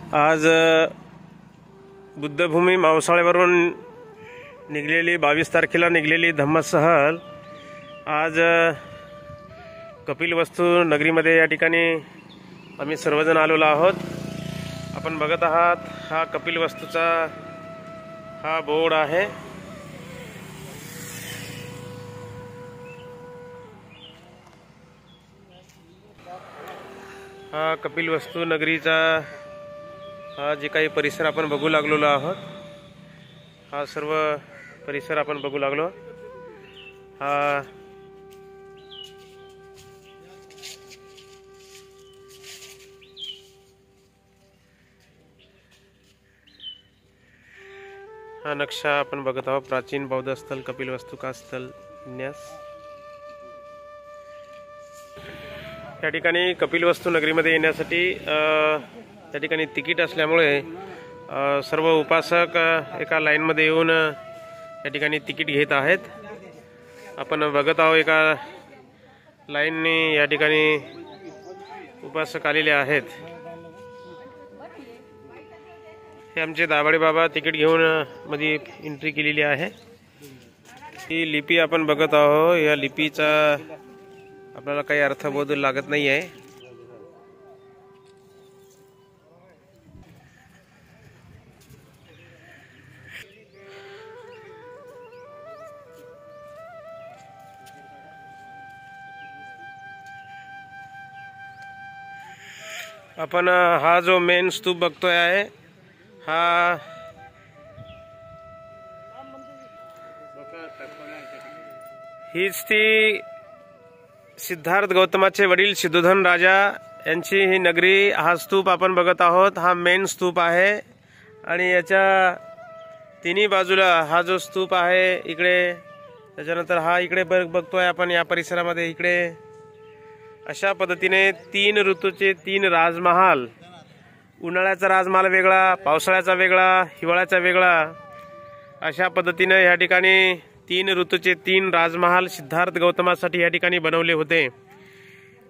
आज बुद्धभूमी मावसाळेवरून निघलेली 22 तारखेला निघलेली धम्मसहल आज कपिलवस्तू नगरीमध्ये या ठिकाणी आम्ही सर्वजण आलेलो आहोत। आपण बघत आहात हा कपिलवस्तूचा हा बोर्ड आहे। हा कपिलवस्तू नगरीचा हा जे काही परिसर आपण बघू लागलेलो आहोत, हा सर्व परिसर आपण बघू लागलो। हा नक्षा आपण बघत आहोत। प्राचीन बौद्ध स्थल कपिलवस्तू का स्थल विन्यास। या ठिकाणी कपिलवस्तू नगरीमध्ये येण्यासाठी त्या ठिकाणी तिकीट असल्यामुळे सर्व उपासक एका लाईनमध्ये येऊन या ठिकाणी तिकीट घेत आहेत। आपण बघत आहोत एका लाईनने या ठिकाणी उपासक आलेले आहेत। हे आमचे दाभाडे बाबा तिकीट घेऊन मध्ये एंट्री केलेली आहे। ही लिपी आपण बघत आहोत। या लिपीचा आपल्याला काही अर्थबोध लागत नाही आहे। आपण हा जो मेन स्तूप बघतोय आहे, हा हीच ती सिद्धार्थ गौतमाचे वडील सिद्धोधन राजा यांची ही नगरी। हा स्तूप आपण बघत आहोत, हा मेन स्तूप आहे। आणि याच्या तिन्ही बाजूला हा जो स्तूप आहे इकडे, त्याच्यानंतर हा इकडे बघतोय आपण या परिसरामध्ये इकडे अशा पद्धतीने 3 ऋतूचे 3 राजमहाल, उन्हाळ्याचा राजमहाल वेगळा, पावसाळ्याचा वेगळा, हिवाळ्याचा वेगळा, अशा पद्धतीने या ठिकाणी 3 ऋतूचे 3 राजमहाल सिद्धार्थ गौतमासाठी या ठिकाणी बनवले होते।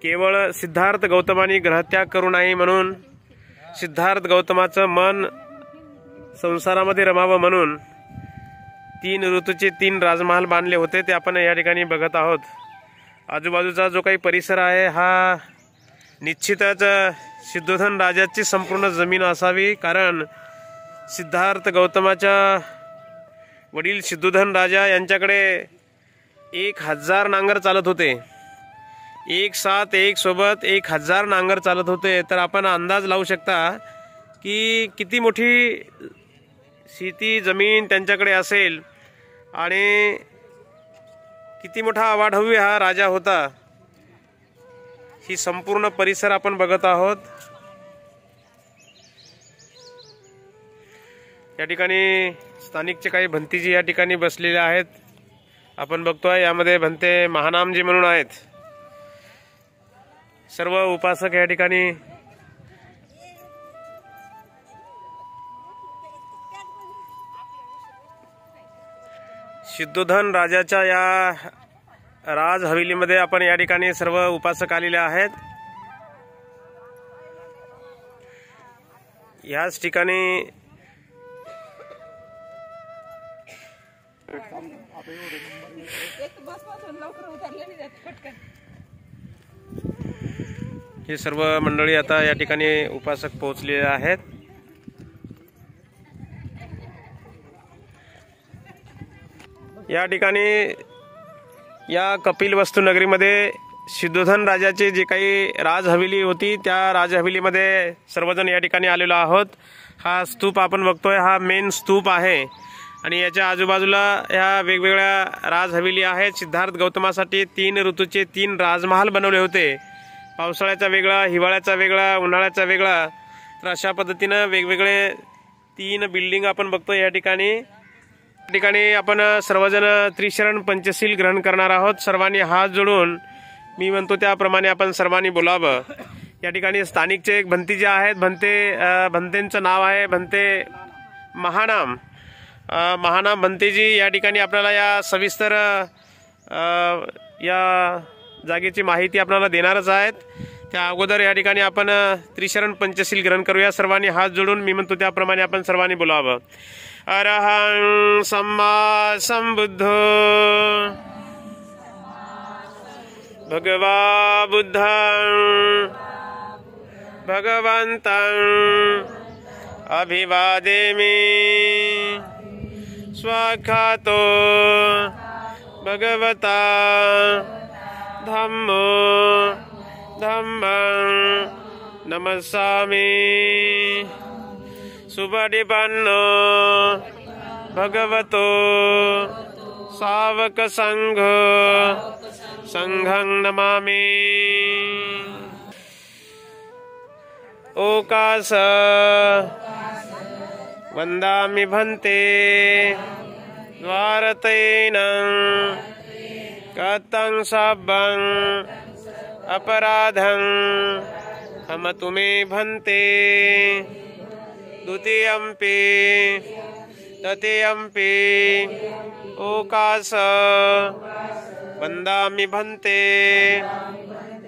केवळ सिद्धार्थ गौतमाने ग्रहत्याग करू नये म्हणून, सिद्धार्थ गौतमाचं मन संसारामध्ये रमावं म्हणून 3 ऋतूचे 3 राजमहाल बांधले होते, ते आपण या ठिकाणी बघत आहोत। आजूबाजूचा जो काही परिसर आहे हा निश्चितच सिद्धोधन राजाची संपूर्ण जमीन असावी, कारण सिद्धार्थ गौतमाच्या वडील सिद्धोधन राजा यांच्याकडे 1000 नांगर चालत होते। एक साथ एक सोबत 1000 नांगर चालत होते। तर आपण अंदाज लावू शकता की किती मोठी शेती जमीन त्यांच्याकडे असेल आणि किती मोठा अवाढव्य हा राजा होता। ही संपूर्ण परिसर आपण बघत आहोत। या ठिकाणी स्थानिकचे काही भंतेजी या ठिकाणी बसलेले आहेत। आपण बघतोय यामध्ये भंते महानामजी म्हणून आहेत। सर्व उपासक या ठिकाणी सिद्धोधन राजाच्या या राज हवेलीमध्ये आपण या ठिकाणी सर्व उपासक आलेले आहेत। याच ठिकाणी हे सर्व मंडळी आता या ठिकाणी उपासक पोहोचलेले आहेत। या ठिकाणी या कपिलवस्तू नगरीमध्ये सिद्धोधन राजाची जी काही राज हवेली होती, त्या राज हवेलीमध्ये सर्वजण या ठिकाणी आलेलो आहोत। हा स्तूप आपण बघतोय, हा मेन स्तूप आहे आणि याच्या आजूबाजूला ह्या वेगवेगळ्या राज हवेली आहेत। सिद्धार्थ गौतमासाठी 3 ऋतूचे 3 राजमहाल बनवले होते। पावसाळ्याचा वेगळा, हिवाळ्याचा वेगळा, उन्हाळ्याचा वेगळा। तर अशा पद्धतीनं वेगवेगळे 3 बिल्डिंग आपण बघतोय या ठिकाणी। आपण सर्वजण त्रिशरण पंचशील ग्रहण करणार आहोत। सर्वांनी हात जोडून मी म्हणतो त्याप्रमाणे आपण सर्वांनी बोलावं। या ठिकाणी स्थानिकचे एक भंती जे आहेत, भंतेंचं नाव आहे भंते महानाम। महानाम भंतेजी या ठिकाणी आपल्याला या सविस्तर या जागेची माहिती आपल्याला देणारच आहेत। त्या अगोदर या ठिकाणी आपण त्रिशरण पंचशील ग्रहण करूया सर्वांनी हात जोडून. मी म्हणतो त्याप्रमाणे आपण सर्वांनी बोलावं. अरहं सम्मा संबुद्धो भगवा बुद्धं भगवन्तं अभिवादेमि स्वाख्यातो भगवता धम्मो धम्मं नमस्सामि. सुपटिपन्नो भगवतो सावक संघ संघं नमामि. ओकास वंदामि भन्ते द्वारतेन कतं सब्बं अपराधं क्षमतु मे भन्ते. द्वितीयंपि तृतीयंपि ओकास वंदामि भन्ते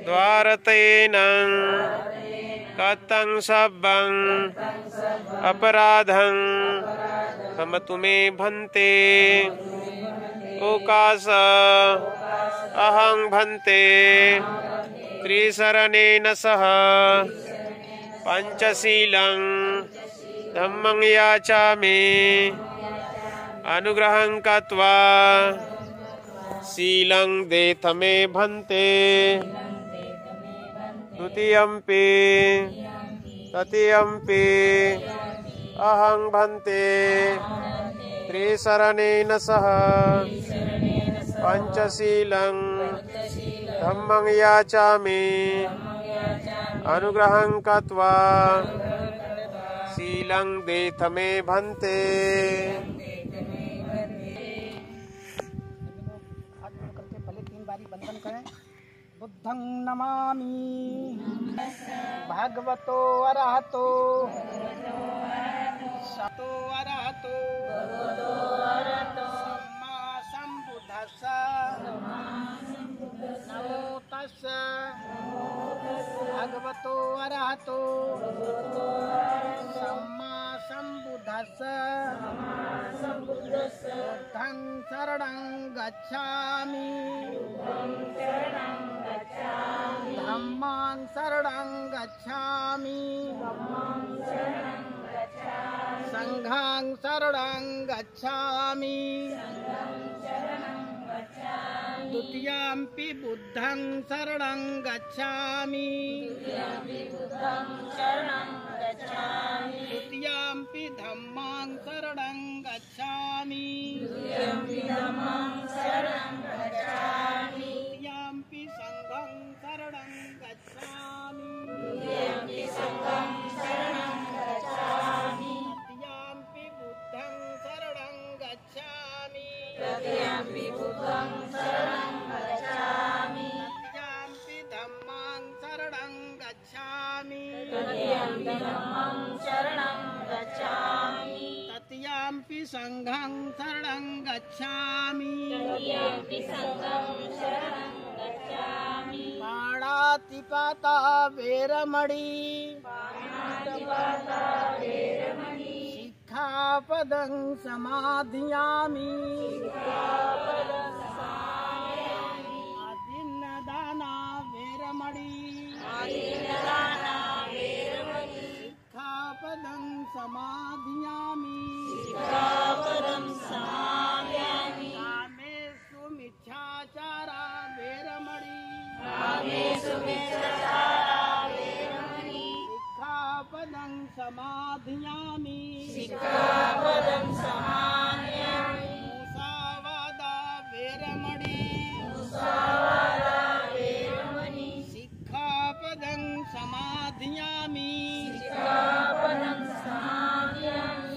द्वारतेन कतं सब्बं अपराधं क्षमतु मे भन्ते. ओकास अहं भन्ते त्रिशरणेन सह पंचशीलं धम्मं याचामि. अनुग्रहं कृत्वा शीलं देथ मे भन्ते. द्वितीयंपि तृतीयंपि अहं भन्ते त्रिशरणेन सह पंचशीलं धम्मं याचामि. अनुग्रहं कृत्वा शीलं देथ मे भन्ते. बुद्धं नमामि भगवतो अरहतो सतो अरहतो सम्मा संबुद्धस्स नमो तस्स भगवतो अरहतो सम्मा संबुद्धस्स बुद्धं शरणं गच्छामि धम्मं शरणं गच्छामि संघं शरणं गच्छामि. द्वितीयंपि बुद्धं शरणं गच्छामि. तृतीयंपि धम्मं शरणं गच्छामि. तृतीयंपि संघं शरणं गच्छामि. तृतीयंपि बुद्धं शरणं गच्छामि. तृतीयंपि धम्मं शरणं गच्छामि. तृतीयंपि संघं शरणं गच्छामि. पाणातिपाता वेरमणि शिक्षापदं समाधियामि. आदिन्नदाना वेरमणि शिक्षापदं समाधियामि. कामेषु मिथ्याचारा वेरमणि शिक्षापदं समाधियामि. मुसावादा वेरमणि शिक्षापदं समाधियामि.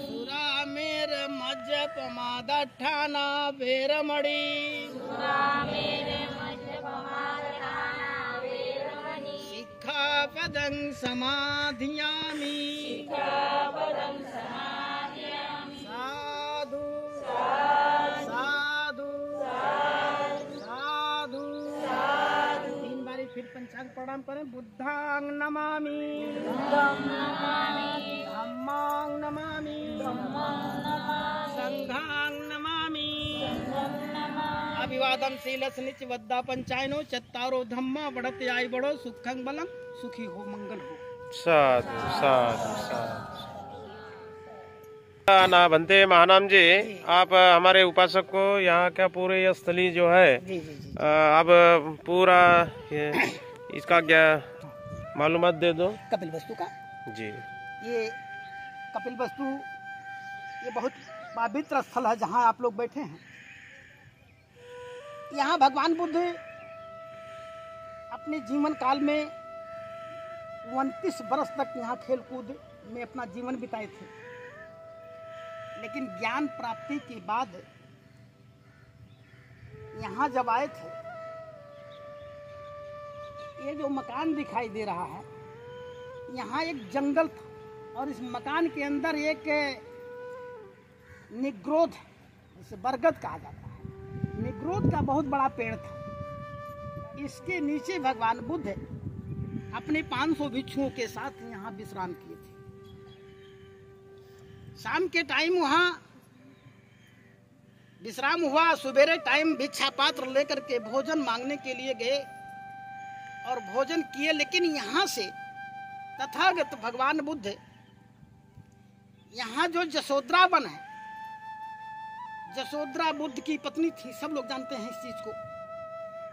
सुरामेर मज्जपमादठाना वेरमणि शिक्षापदं समाधियामि. साधु साधु साधु. 3 बारी फिर पंचांग प्रणाम करें। बुद्धांग नमामि, धम्मांग नमामि, संघांग नमामि। अभिवादन शीलस निच वद्दा पंचायनो चत्तारो धम्मा बढ़ते आई बढ़ो सुखंग बलम सुखी हो मंगल हो। साधु साधु साधु। ना बनते महानाम जी, आप हमारे उपासक को यहाँ का पूरे यह स्थली जो है जी जी जी। अब पूरा इसका क्या मालूमात दे दो। कपिल वस्तु का जी। ये कपिल वस्तु ये बहुत पवित्र स्थल है जहाँ आप लोग बैठे हैं। यहाँ भगवान बुद्ध अपने जीवन काल में 29 वर्ष तक यहाँ खेल कूद में अपना जीवन बिताए थे, लेकिन ज्ञान प्राप्ति के बाद यहाँ जब आए थे, ये जो मकान दिखाई दे रहा है यहाँ एक जंगल था और इस मकान के अंदर एक निग्रोध, जिसे बरगद कहा जाता है, निग्रोध का बहुत बड़ा पेड़ था। इसके नीचे भगवान बुद्ध अपने 500 भिक्षुओं के साथ यहाँ विश्राम किए थे। शाम के टाइम वहाँ विश्राम हुआ, सुबेरे टाइम भिक्षा पात्र लेकर के भोजन मांगने के लिए गए और भोजन किए। लेकिन यहाँ से तथागत भगवान बुद्ध, यहाँ जो जसोद्रा वन है, जसोद्रा बुद्ध की पत्नी थी, सब लोग जानते हैं इस चीज को।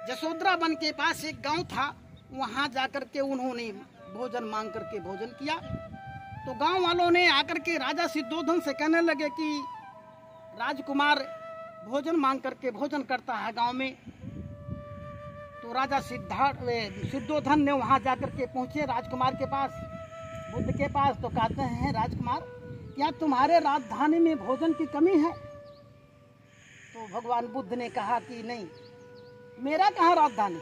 जसोद्रा वन के पास एक गांव था, वहां जाकर के उन्होंने भोजन मांग करके भोजन किया। तो गांव वालों ने आकर के राजा सिद्धोधन से कहने लगे कि राजकुमार भोजन मांग करके भोजन करता है गांव में। तो राजा सिद्धोधन ने वहां जाकर के पहुंचे राजकुमार के पास, बुद्ध के पास। तो कहते हैं, राजकुमार क्या तुम्हारे राजधानी में भोजन की कमी है? तो भगवान बुद्ध ने कहा कि नहीं, मेरा कहाँ राजधानी,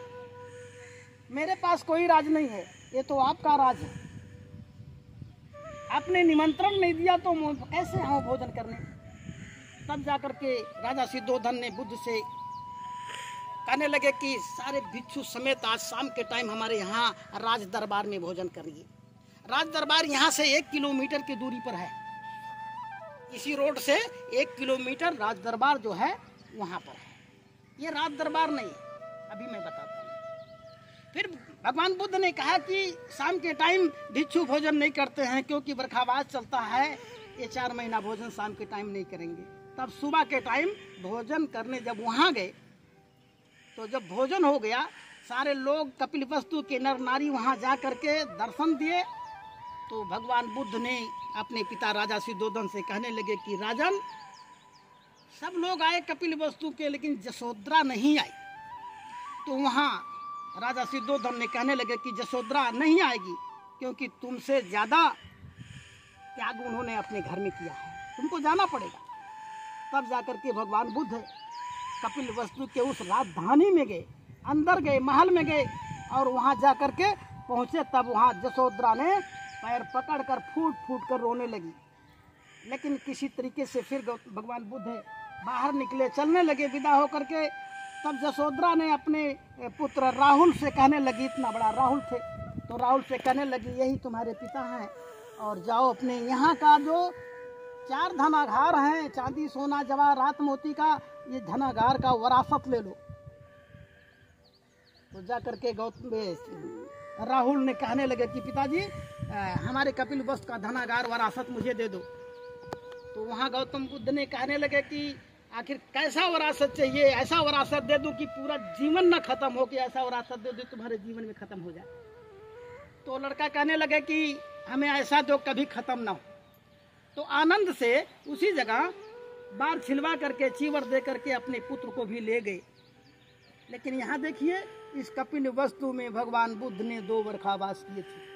मेरे पास कोई राज नहीं है, ये तो आपका राज है। आपने निमंत्रण नहीं दिया तो कैसे आऊं भोजन करने? तब जाकर के राजा सिद्धोधन ने बुद्ध से कहने लगे कि सारे भिक्षु समेत आज शाम के टाइम हमारे यहाँ राज दरबार में भोजन करिए। राज दरबार यहाँ से 1 किलोमीटर की दूरी पर है। इसी रोड से 1 किलोमीटर राज दरबार जो है वहाँ पर है। ये राज दरबार नहीं है, अभी मैं बताता हूँ। फिर भगवान बुद्ध ने कहा कि शाम के टाइम भिक्षु भोजन नहीं करते हैं क्योंकि बरखावास चलता है, ये 4 महीना भोजन शाम के टाइम नहीं करेंगे। तब सुबह के टाइम भोजन करने जब वहाँ गए तो जब भोजन हो गया, सारे लोग कपिल वस्तु के नर नारी वहाँ जा करके दर्शन दिए। तो भगवान बुद्ध ने अपने पिता राजा सिद्धोधन से कहने लगे कि राजन, सब लोग आए कपिल वस्तु के, लेकिन जसोद्रा नहीं आई। तो वहाँ राजा सिद्धोधन ने कहने लगे कि जसोद्रा नहीं आएगी क्योंकि तुमसे ज्यादा त्याग उन्होंने अपने घर में किया है, तुमको जाना पड़ेगा। तब जाकर के भगवान बुद्ध कपिल वस्तु के उस राजधानी में गए, अंदर गए, महल में गए और वहाँ जाकर के पहुँचे। तब वहाँ जसोद्रा ने पैर पकड़कर फूट फूट कर रोने लगी। लेकिन किसी तरीके से फिर भगवान बुद्ध बाहर निकले, चलने लगे विदा होकर के। तब जसोद्रा ने अपने पुत्र राहुल से कहने लगी, इतना बड़ा राहुल थे, तो राहुल से कहने लगी यही तुम्हारे पिता हैं और जाओ अपने यहाँ का जो 4 धनागार हैं, चांदी सोना जवाहरात मोती का, ये धनागार का वरासत ले लो। तो जाकर के राहुल ने कहने लगे कि पिताजी हमारे कपिल वस्तु का धनागार वरासत मुझे दे दो। तो वहाँ गौतम बुद्ध ने कहने लगे कि आखिर कैसा वरासत चाहिए, ऐसा वरासत दे दूं कि पूरा जीवन न खत्म हो, कि ऐसा वरासत दे दूं तुम्हारे जीवन में खत्म हो जाए। तो लड़का कहने लगे कि हमें ऐसा दो कभी खत्म ना हो। तो आनंद से उसी जगह बार छिलवा करके चीवर दे करके अपने पुत्र को भी ले गए। लेकिन यहाँ देखिए, इस कपिल वस्तु में भगवान बुद्ध ने 2 बरखावास किए थे।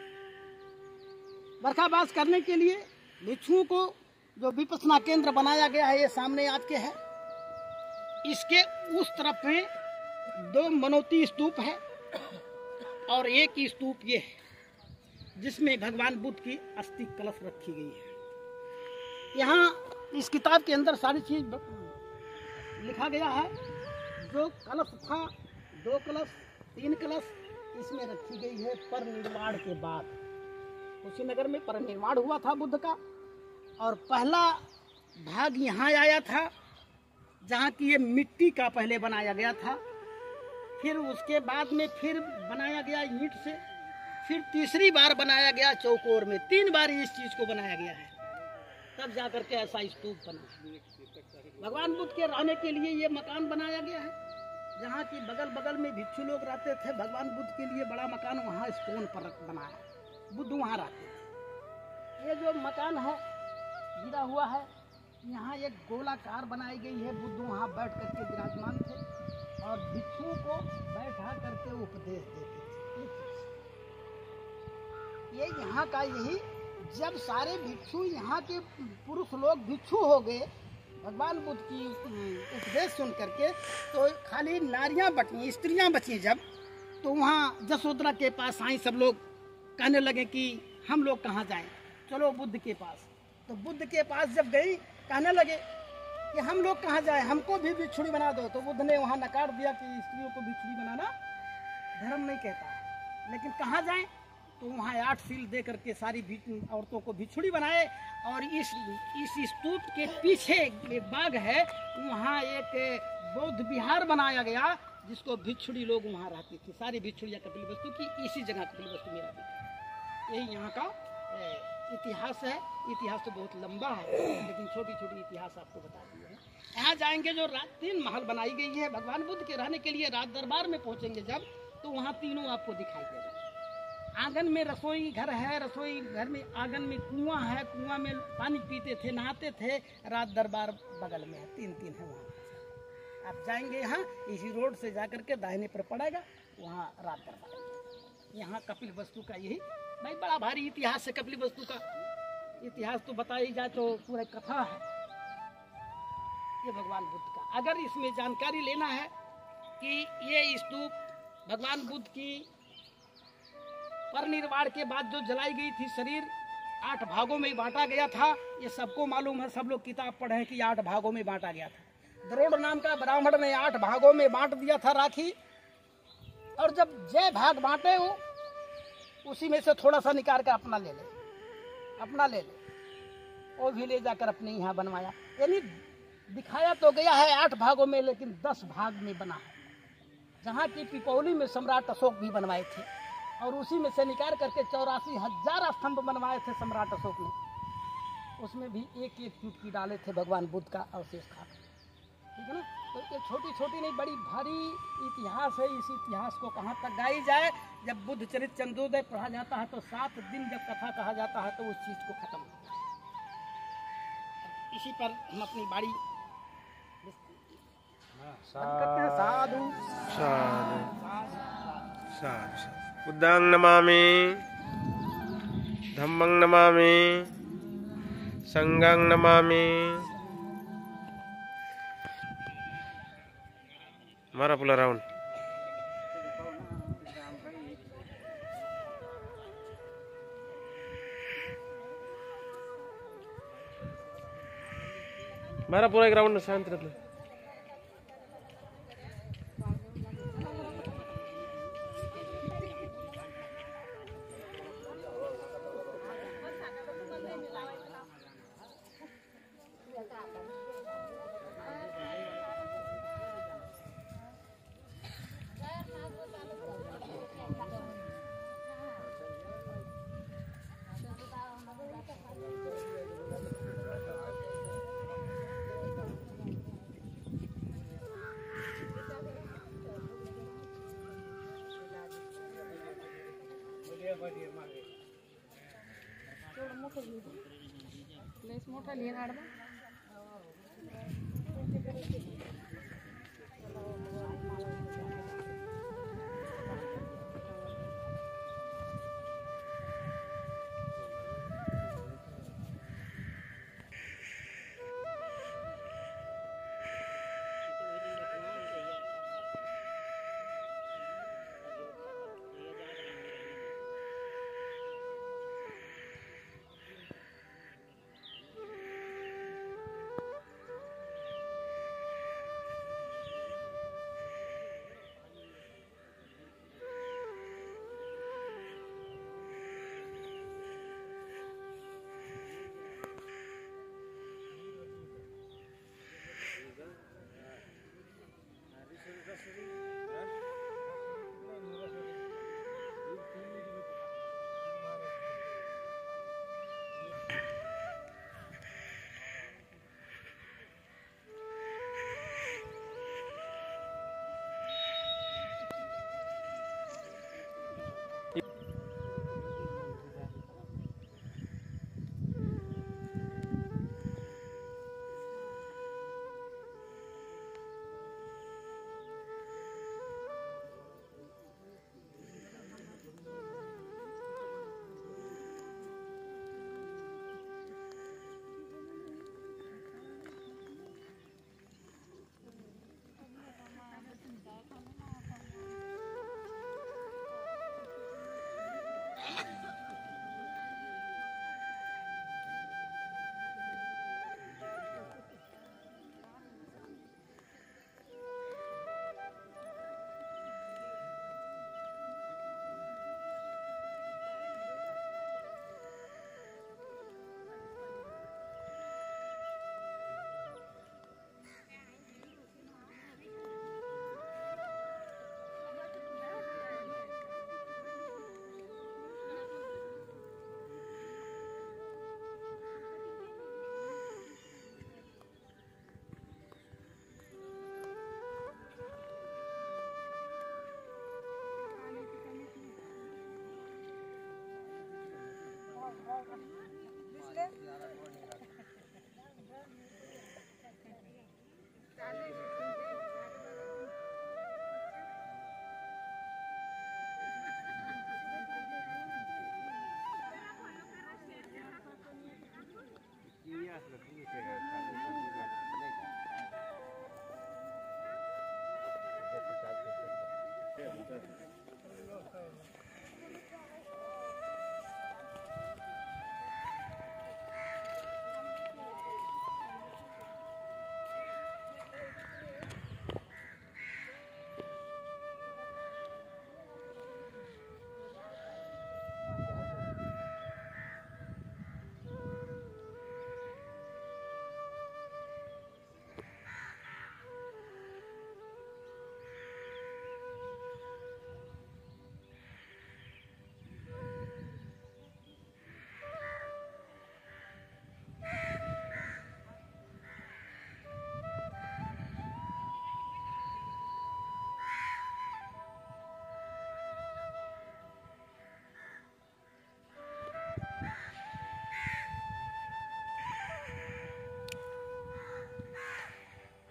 बरखावास करने के लिए भिक्षुओं को जो विपස්සना केंद्र बनाया गया है, ये सामने आपके है। इसके उस तरफ में 2 मनोती स्तूप है और एक ही स्तूप ये है जिसमें भगवान बुद्ध की अस्थि कलश रखी गई है। यहाँ इस किताब के अंदर सारी चीज लिखा गया है। जो कलश था, 2 कलश, 3 कलश, इसमें रखी गई है परिनिर्वाण के बाद। कुशीनगर में परिनिर्वाण हुआ था बुद्ध का, और पहला भाग यहाँ आया था जहाँ की ये मिट्टी का पहले बनाया गया था, फिर उसके बाद में फिर बनाया गया ईंट से, फिर तीसरी बार बनाया गया चौकोर में। 3 बार इस चीज को बनाया गया है, तब जाकर के ऐसा स्तूप बना। भगवान बुद्ध के रहने के लिए ये मकान बनाया गया है, जहाँ की बगल बगल में भिक्षु लोग रहते थे। भगवान बुद्ध के लिए बड़ा मकान वहाँ स्टोन पर बना है, बुद्ध वहाँ रहते थे। ये जो मकान है गिरा हुआ है, यहाँ एक गोलाकार बनाई गई है। बुद्ध वहाँ बैठ करके विराजमान थे और भिक्षुओं को बैठा करके उपदेश देते थे। ये यहाँ का यही, जब सारे भिक्षु यहाँ के पुरुष लोग भिक्षु हो गए भगवान बुद्ध की उपदेश सुन करके, तो खाली नारियां बची, स्त्रियां बची जब, तो वहाँ जसोदरा के पास आई। सब लोग कहने लगे कि हम लोग कहाँ जाएं, चलो बुद्ध के पास। तो बुद्ध के पास जब गई, कहने लगे कि हम लोग कहाँ जाएं, हमको भी भिक्षुणी बना दो। तो बुद्ध ने वहाँ नकार दिया कि स्त्रियों को भिक्षुणी बनाना धर्म नहीं कहता है, लेकिन कहाँ जाएं। तो वहाँ 8 सील दे करके सारी औरतों को भिक्षुणी बनाए। और इस स्तूप के पीछे एक बाग है, वहाँ एक बौद्ध विहार बनाया गया, जिसको भिक्षुणी लोग वहाँ रहती थी। सारी भिक्षुड़ियाँ कपिलवस्तु की इसी जगह कपिलवस्तु में रहती थी। यही यहाँ का इतिहास है। इतिहास तो बहुत लंबा है, लेकिन छोटी छोटी इतिहास आपको बता दिए हैं। यहाँ जाएंगे, जो 3 महल बनाई गई है भगवान बुद्ध के रहने के लिए। राज दरबार में पहुँचेंगे जब, तो वहाँ तीनों आपको दिखाई देगा। आंगन में रसोई घर है, रसोई घर में आंगन में कुआं है, कुआं में पानी पीते थे, नहाते थे। राज दरबार बगल में है, 3 है वहाँ। आप जाएंगे यहाँ, इसी रोड से जाकर के दाहिने पर पड़ेगा, वहाँ राज दरबार। यहाँ कपिलवस्तु का यही भाई बड़ा भारी इतिहास है। कपिलवस्तु का इतिहास तो बताई जाए तो पूरा कथा है ये भगवान बुद्ध का। अगर इसमें जानकारी लेना है कि ये स्तूप भगवान बुद्ध की परिनिर्वाण के बाद जो जलाई गई थी, शरीर 8 भागों में बांटा गया था, ये सबको मालूम है। सब लोग किताब पढ़े हैं कि 8 भागों में बांटा गया था। द्रोण नाम का ब्राह्मण ने 8 भागों में बांट दिया था राखी, और जब जय भाग बांटे हो, उसी में से थोड़ा सा निकाल कर अपना ले ले, वो भी ले जाकर अपने यहाँ बनवाया। यानी दिखाया तो गया है 8 भागों में, लेकिन 10 भाग में बना है। जहाँ की पिपौली में सम्राट अशोक भी बनवाए थे, और उसी में से निकाल करके 84,000 स्तंभ बनवाए थे सम्राट अशोक ने। उसमें भी एक चुटकी डाले थे भगवान बुद्ध का अवशेष था। ठीक है ना। तो ये छोटी छोटी नहीं, बड़ी भारी इतिहास है। इस इतिहास को कहाँ तक गाई जाए। जब बुद्ध चरित चंद्रोदय पढ़ा जाता है, तो 7 दिन जब कथा कहा जाता है, तो उस चीज को खत्म होता है। इसी पर हम अपनी बाड़ी करते हैं। साधु बुद्धं नमामि, धम्मं नमामि, संघं नमामि। मारा पूरा राउंड। मारा पूरा एक राउंड शांत रहते। मोठा लिहिणार ना.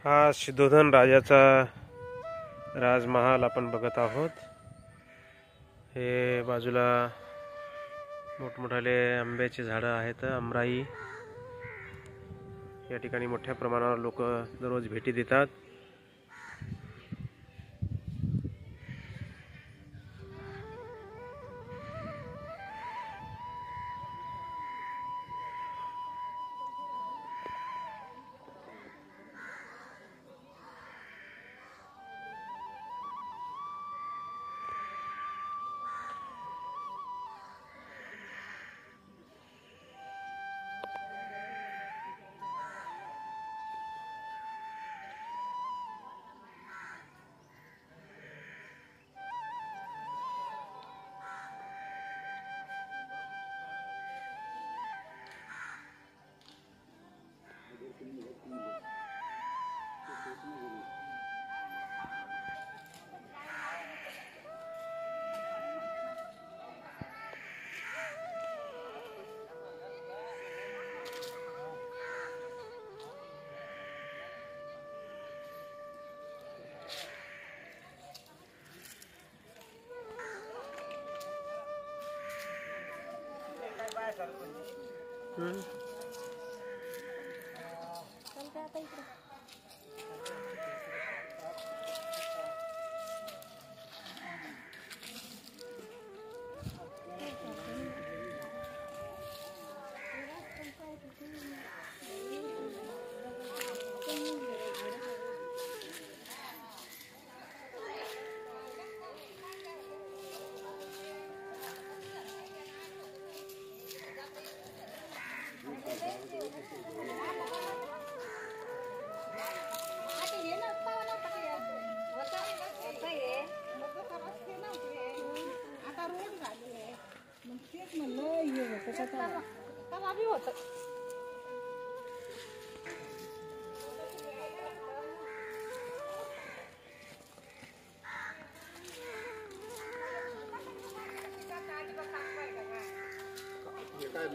हा सिद्धोधन राजाचा राजमहाल आपण बघत आहोत। हे बाजूला मोठमोठाले आंब्याचे झाडं आहेत, आमराई। या ठिकाणी मोठ्या प्रमाणावर लोक दररोज भेटी देतात।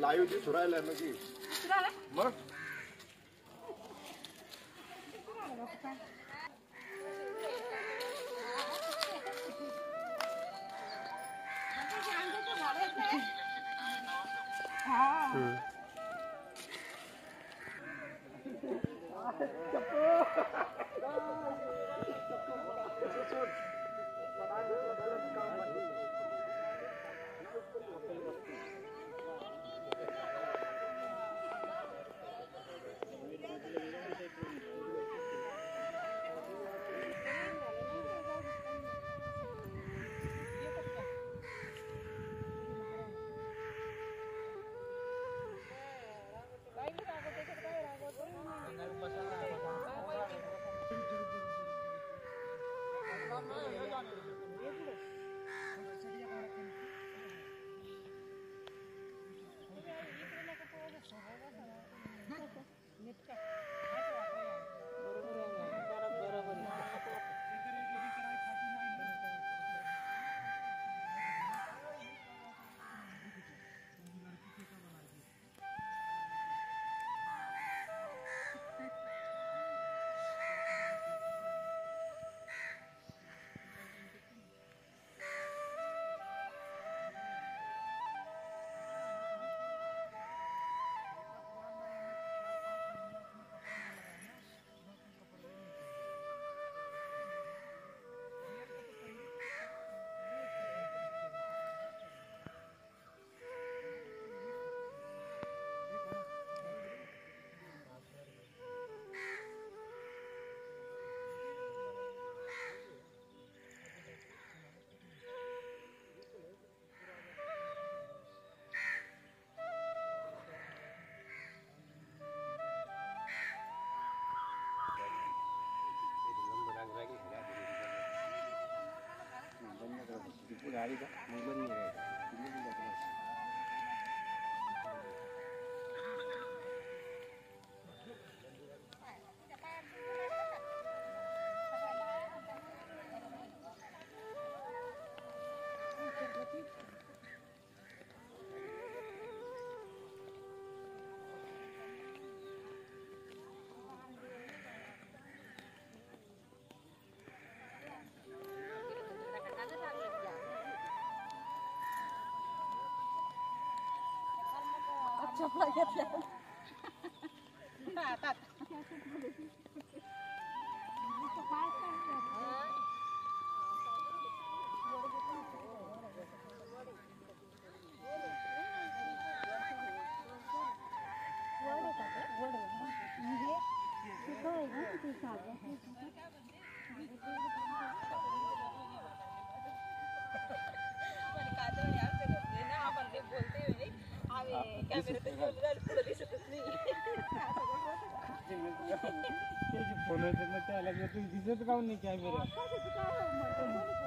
लाईव्ह दिसू राहिला ना की मग गाड़ी का मोबाइल नहीं रहेगा। चपला घेतल्या हातात फोन दिसत काऊन नाही कॅमेरा